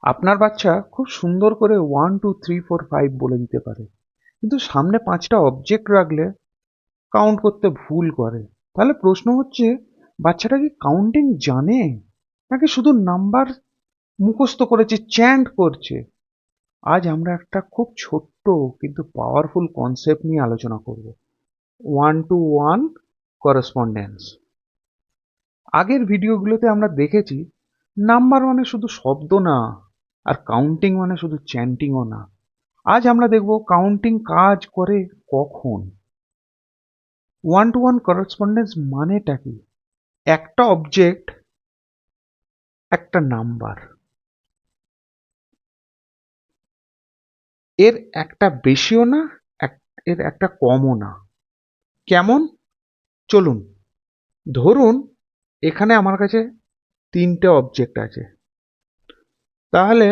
আপনার বাচ্চা খুব সুন্দর করে 1 2 3 4 5 বলে দিতে পারে, কিন্তু সামনে 5টা অবজেক্ট রাখলে কাউন্ট করতে ভুল করে। তাহলে প্রশ্ন হচ্ছে, বাচ্চাটা কি কাউন্টিং জানে, নাকি শুধু নাম্বার মুখস্থ করেছে, চ্যান্ট করছে? আজ আমরা একটা খুব ছোট্ট কিন্তু পাওয়ারফুল কনসেপ্ট নিয়ে আলোচনা করব: 1 to 1 করেসপন্ডেন্স। আগের ভিডিওগুলোতে আমরা দেখেছি নাম্বার মানে শুধু শব্দ না, আর কাউন্টিং মানে শুধু চ্যান্টিংও না। আজ আমরা দেখব কাউন্টিং কাজ করে কখন। 1 to 1 করেসপন্ডেন্স মানেটা কি? একটা অবজেক্ট, একটা নাম্বার, এর একটা বেশিও না, এর একটা কমও না। কেমন? চলুন, ধরুন এখানে আমার কাছে 3টে অবজেক্ট আছে। তাহলে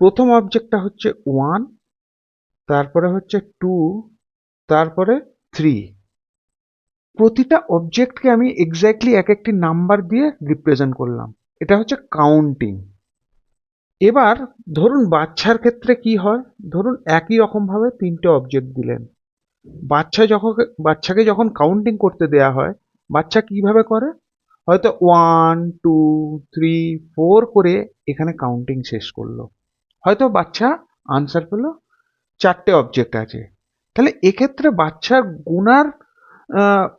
প্রথম অবজেক্টটা হচ্ছে 1, তারপরে হচ্ছে 2, তারপরে 3। প্রতিটা অবজেক্টকে আমি এক্স্যাক্টলি এক একটি নাম্বার দিয়ে রিপ্রেজেন্ট করলাম। এটা হচ্ছে কাউন্টিং। এবার ধরুন বাচ্চার ক্ষেত্রে কি হয়, ধরুন একই রকম ভাবে 3টে অবজেক্ট দিলেন। বাচ্চাকে যখন কাউন্টিং করতে দেয়া হয়, বাচ্চা কিভাবে করে? হয়তো 1 2 3 4 করে এখানে কাউন্টিং শেষ করলো। হয়তো বাচ্চা আনসার পেলো 4টে অবজেক্ট আছে। তাহলে এক্ষেত্রে বাচ্চার গুনার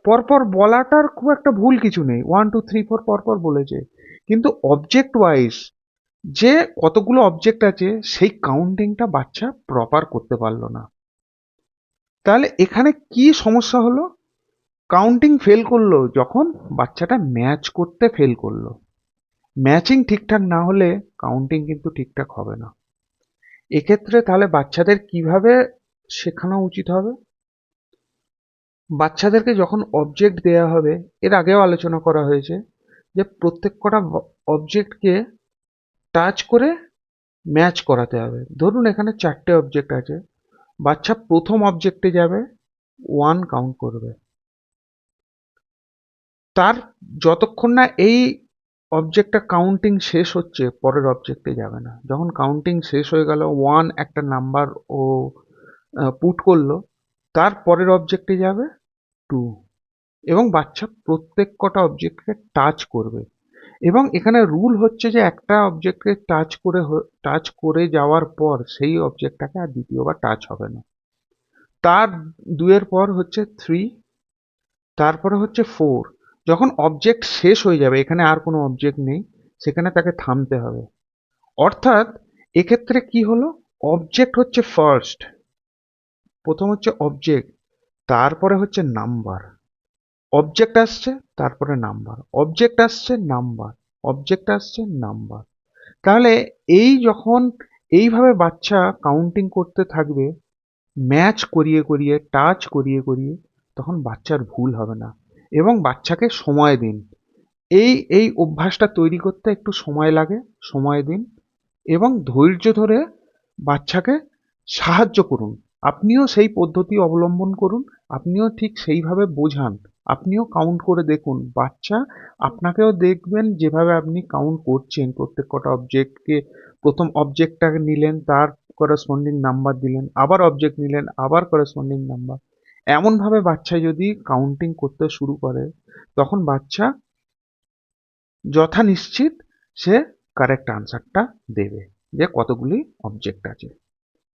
পরপর বলাটার খুব একটা ভুল কিছু নেই, 1 2 3 4 পরপর বলেছে। কিন্তু অবজেক্ট ওয়াইজ যে কতগুলো অবজেক্ট আছে সেই কাউন্টিংটা বাচ্চা প্রপার করতে পারলো না। তাহলে এখানে কি সমস্যা হলো? কাউন্টিং ফেল করলো যখন বাচ্চাটা ম্যাচ করতে ফেল করলো। ম্যাচিং ঠিকঠাক না হলে কাউন্টিং কিন্তু ঠিকঠাক হবে না। এক্ষেত্রে তাহলে বাচ্চাদের কিভাবে শেখানো উচিত হবে? বাচ্চাদেরকে যখন অবজেক্ট দেয়া হবে, এর আগেও আলোচনা করা হয়েছে যে প্রত্যেক কটা অবজেক্টকে টাচ করে ম্যাচ করাতে হবে। ধরুন এখানে 4টে অবজেক্ট আছে, বাচ্চা প্রথম অবজেক্টে যাবে, 1 কাউন্ট করবে। তার যতক্ষণ না এই অবজেক্টটা কাউন্টিং শেষ হচ্ছে, পরের অবজেক্টে যাবে না। যখন কাউন্টিং শেষ হয়ে গেল, 1 একটা নাম্বার ও পুট করলো, তার পরের অবজেক্টে যাবে 2। এবং বাচ্চা প্রত্যেক কটা অবজেক্টকে টাচ করবে। এবং এখানে রুল হচ্ছে যে একটা অবজেক্টকে টাচ করে যাওয়ার পর সেই অবজেক্টটাকে আর দ্বিতীয়বার টাচ হবে না। তার 2 এর পর হচ্ছে 3, তারপরে হচ্ছে 4। যখন অবজেক্ট শেষ হয়ে যাবে, এখানে আর কোনো অবজেক্ট নেই, সেখানে তাকে থামতে হবে। অর্থাৎ এক্ষেত্রে কি হলো, অবজেক্ট হচ্ছে ফার্স্ট। প্রথম হচ্ছে অবজেক্ট, তারপরে হচ্ছে নাম্বার। অবজেক্ট আসছে, তারপরে নাম্বার, অবজেক্ট আসছে, নাম্বার, অবজেক্ট আসছে, নাম্বার। তাহলে এই যখন এইভাবে বাচ্চা কাউন্টিং করতে থাকবে, ম্যাচ করিয়ে করিয়ে, টাচ করিয়ে করিয়ে, তখন বাচ্চার ভুল হবে না। এবং বাচ্চাকে সময় দিন। এই অভ্যাসটা তৈরি করতে একটু সময় লাগে, সময় দিন। এবং ধৈর্য ধরে বাচ্চাকে সাহায্য করুন। আপনিও সেই পদ্ধতি অবলম্বন করুন, আপনিও ঠিক সেইভাবে বোঝান, আপনিও কাউন্ট করে দেখুন। বাচ্চা আপনাকেও দেখবেন যেভাবে আপনি কাউন্ট করছেন, প্রত্যেক কটা অবজেক্টকে, প্রথম অবজেক্টটাকে নিলেন, তার করেসপন্ডিং নাম্বার দিলেন, আবার অবজেক্ট নিলেন, আবার করেসপন্ডিং নাম্বার। এমনভাবে বাচ্চা যদি কাউন্টিং করতে শুরু করে, তখন বাচ্চা যথা নিশ্চিত সে কারেক্ট আনসারটা দেবে যে কতগুলি অবজেক্ট আছে।